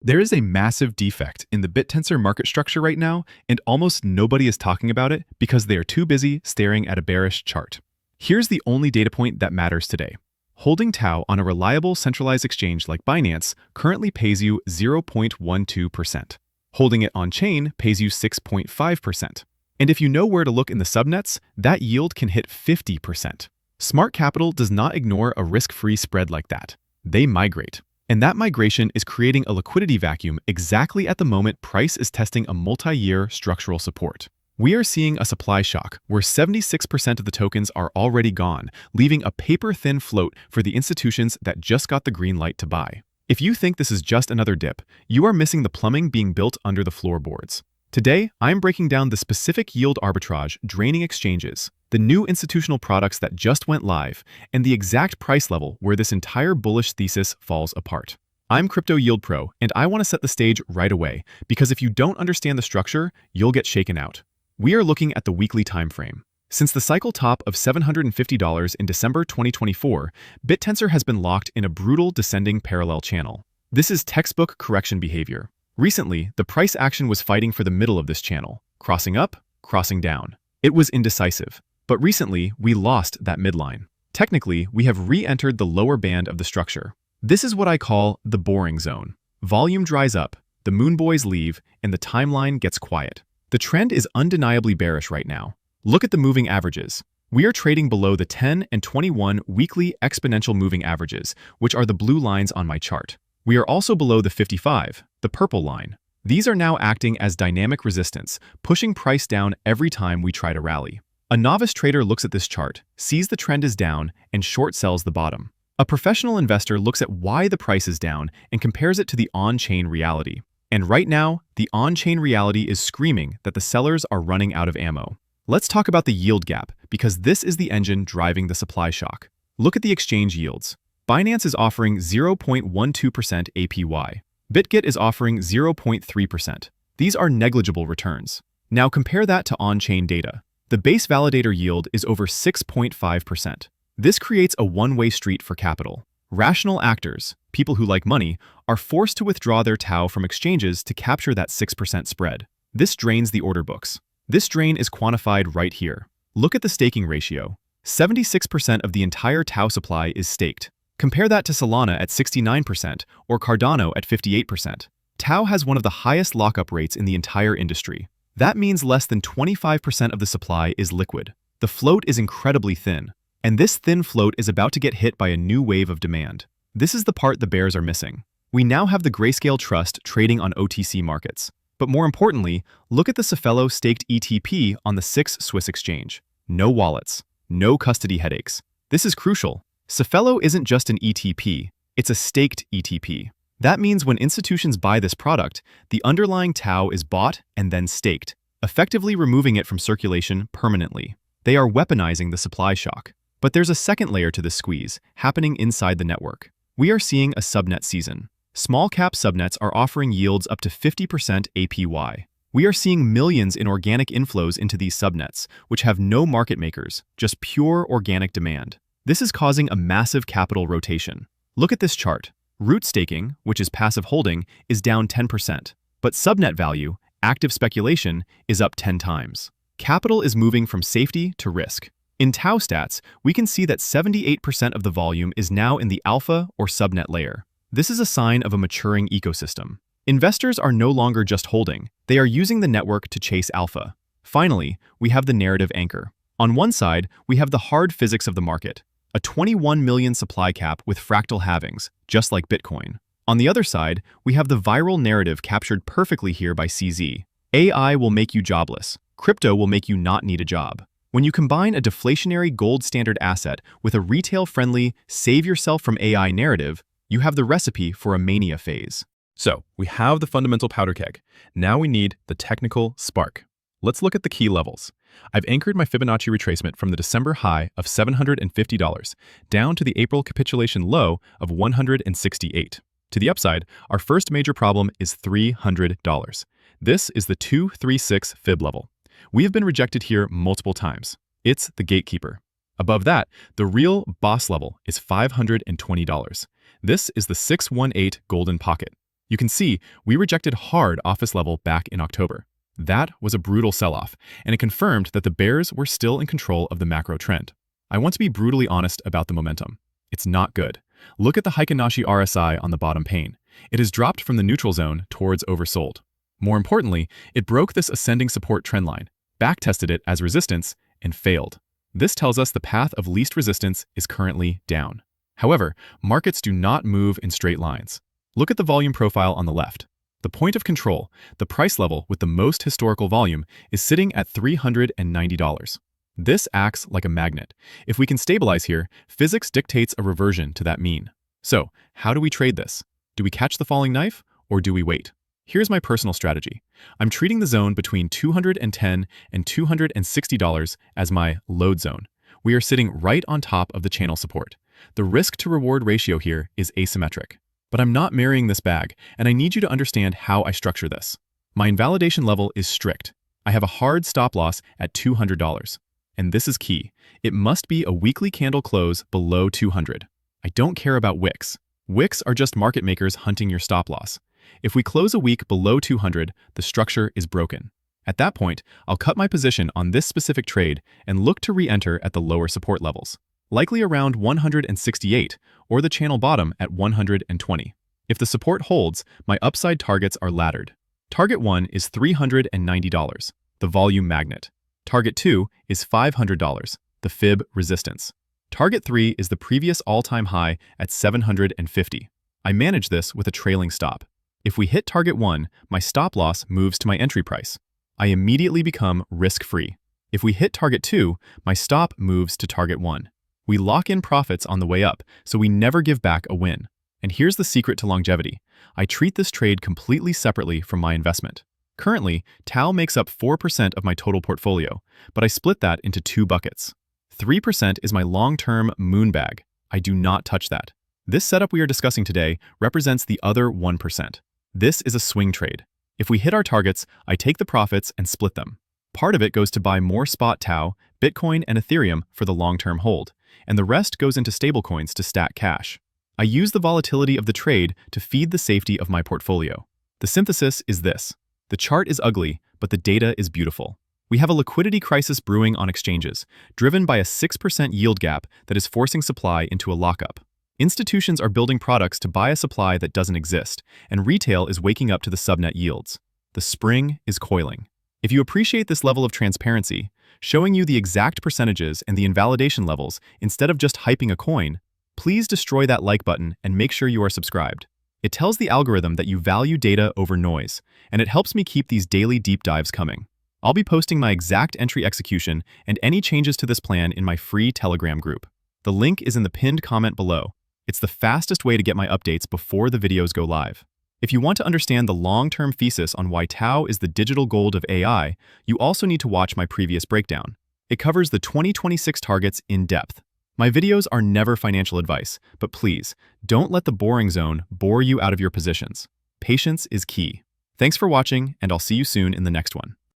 There is a massive defect in the Bittensor market structure right now, and almost nobody is talking about it because they are too busy staring at a bearish chart. Here's the only data point that matters today. Holding TAO on a reliable centralized exchange like Binance currently pays you 0.12%. Holding it on-chain pays you 6.5%. And if you know where to look in the subnets, that yield can hit 50%. Smart capital does not ignore a risk-free spread like that. They migrate. And that migration is creating a liquidity vacuum exactly at the moment price is testing a multi-year structural support. We are seeing a supply shock where 76% of the tokens are already gone, leaving a paper-thin float for the institutions that just got the green light to buy. If you think this is just another dip, you are missing the plumbing being built under the floorboards. Today, I'm breaking down the specific yield arbitrage draining exchanges, the new institutional products that just went live, and the exact price level where this entire bullish thesis falls apart. I'm Crypto Yield Pro, and I want to set the stage right away, because if you don't understand the structure, you'll get shaken out. We are looking at the weekly time frame. Since the cycle top of $750 in December 2024, Bittensor has been locked in a brutal descending parallel channel. This is textbook correction behavior. Recently, the price action was fighting for the middle of this channel, crossing up, crossing down. It was indecisive. But recently, we lost that midline. Technically, we have re-entered the lower band of the structure. This is what I call the boring zone. Volume dries up, the moon boys leave, and the timeline gets quiet. The trend is undeniably bearish right now. Look at the moving averages. We are trading below the 10 and 21 weekly exponential moving averages, which are the blue lines on my chart. We are also below the 55, the purple line. These are now acting as dynamic resistance, pushing price down every time we try to rally. A novice trader looks at this chart, sees the trend is down, and short sells the bottom. A professional investor looks at why the price is down and compares it to the on-chain reality. And right now, the on-chain reality is screaming that the sellers are running out of ammo. Let's talk about the yield gap, because this is the engine driving the supply shock. Look at the exchange yields. Binance is offering 0.12% APY. BitGet is offering 0.3%. These are negligible returns. Now compare that to on-chain data. The base validator yield is over 6.5%. This creates a one-way street for capital. Rational actors, people who like money, are forced to withdraw their TAO from exchanges to capture that 6% spread. This drains the order books. This drain is quantified right here. Look at the staking ratio. 76% of the entire TAO supply is staked. Compare that to Solana at 69% or Cardano at 58%. TAO has one of the highest lockup rates in the entire industry. That means less than 25% of the supply is liquid. The float is incredibly thin, and this thin float is about to get hit by a new wave of demand. This is the part the bears are missing. We now have the Grayscale Trust trading on OTC markets. But more importantly, look at the Safello staked ETP on the SIX Swiss exchange. No wallets, no custody headaches. This is crucial. Safello isn't just an ETP, it's a staked ETP. That means when institutions buy this product, the underlying TAO is bought and then staked, effectively removing it from circulation permanently. They are weaponizing the supply shock. But there's a second layer to this squeeze, happening inside the network. We are seeing a subnet season. Small-cap subnets are offering yields up to 50% APY. We are seeing millions in organic inflows into these subnets, which have no market makers, just pure organic demand. This is causing a massive capital rotation. Look at this chart. Root staking, which is passive holding, is down 10%. But subnet value, active speculation, is up 10 times. Capital is moving from safety to risk. In TAO stats, we can see that 78% of the volume is now in the alpha or subnet layer. This is a sign of a maturing ecosystem. Investors are no longer just holding, they are using the network to chase alpha. Finally, we have the narrative anchor. On one side, we have the hard physics of the market, a 21 million supply cap with fractal halvings, just like Bitcoin. On the other side, we have the viral narrative captured perfectly here by CZ. AI will make you jobless. Crypto will make you not need a job. When you combine a deflationary gold standard asset with a retail-friendly, save yourself from AI narrative, you have the recipe for a mania phase. So, we have the fundamental powder keg. Now we need the technical spark. Let's look at the key levels. I've anchored my Fibonacci retracement from the December high of $750 down to the April capitulation low of $168. To the upside, our first major problem is $300. This is the 236 fib level. We have been rejected here multiple times. It's the gatekeeper. Above that, the real boss level is $520. This is the 618 golden pocket. You can see we rejected hard off this level back in October. That was a brutal sell-off, and it confirmed that the bears were still in control of the macro trend. I want to be brutally honest about the momentum. It's not good. Look at the Heikin-Ashi RSI on the bottom pane. It has dropped from the neutral zone towards oversold. More importantly, it broke this ascending support trendline, backtested it as resistance, and failed. This tells us the path of least resistance is currently down. However, markets do not move in straight lines. Look at the volume profile on the left. The point of control, the price level with the most historical volume, is sitting at $390. This acts like a magnet. If we can stabilize here, physics dictates a reversion to that mean. So, how do we trade this? Do we catch the falling knife, or do we wait? Here's my personal strategy. I'm treating the zone between $210 and $260 as my load zone. We are sitting right on top of the channel support. The risk-to-reward ratio here is asymmetric. But I'm not marrying this bag, and I need you to understand how I structure this. My invalidation level is strict. I have a hard stop loss at $200. And this is key. It must be a weekly candle close below 200. I don't care about wicks. Wicks are just market makers hunting your stop loss. If we close a week below 200, the structure is broken. At that point, I'll cut my position on this specific trade and look to re-enter at the lower support levels, likely around 168 or the channel bottom at 120. If the support holds, my upside targets are laddered. Target 1 is $390, the volume magnet. Target 2 is $500, the fib resistance. Target 3 is the previous all-time high at 750. I manage this with a trailing stop. If we hit target 1, my stop loss moves to my entry price. I immediately become risk-free. If we hit target 2, my stop moves to target 1. We lock in profits on the way up, so we never give back a win. And here's the secret to longevity. I treat this trade completely separately from my investment. Currently, TAO makes up 4% of my total portfolio, but I split that into 2 buckets. 3% is my long-term moon bag. I do not touch that. This setup we are discussing today represents the other 1%. This is a swing trade. If we hit our targets, I take the profits and split them. Part of it goes to buy more spot TAO, Bitcoin, and Ethereum for the long-term hold, and the rest goes into stablecoins to stack cash. I use the volatility of the trade to feed the safety of my portfolio. The synthesis is this. The chart is ugly, but the data is beautiful. We have a liquidity crisis brewing on exchanges, driven by a 6% yield gap that is forcing supply into a lockup. Institutions are building products to buy a supply that doesn't exist, and retail is waking up to the subnet yields. The spring is coiling. If you appreciate this level of transparency, showing you the exact percentages and the invalidation levels instead of just hyping a coin, please destroy that like button and make sure you are subscribed. It tells the algorithm that you value data over noise, and it helps me keep these daily deep dives coming. I'll be posting my exact entry execution and any changes to this plan in my free Telegram group. The link is in the pinned comment below. It's the fastest way to get my updates before the videos go live. If you want to understand the long-term thesis on why TAO is the digital gold of AI, you also need to watch my previous breakdown. It covers the 2026 targets in depth. My videos are never financial advice, but please, don't let the boring zone bore you out of your positions. Patience is key. Thanks for watching, and I'll see you soon in the next one.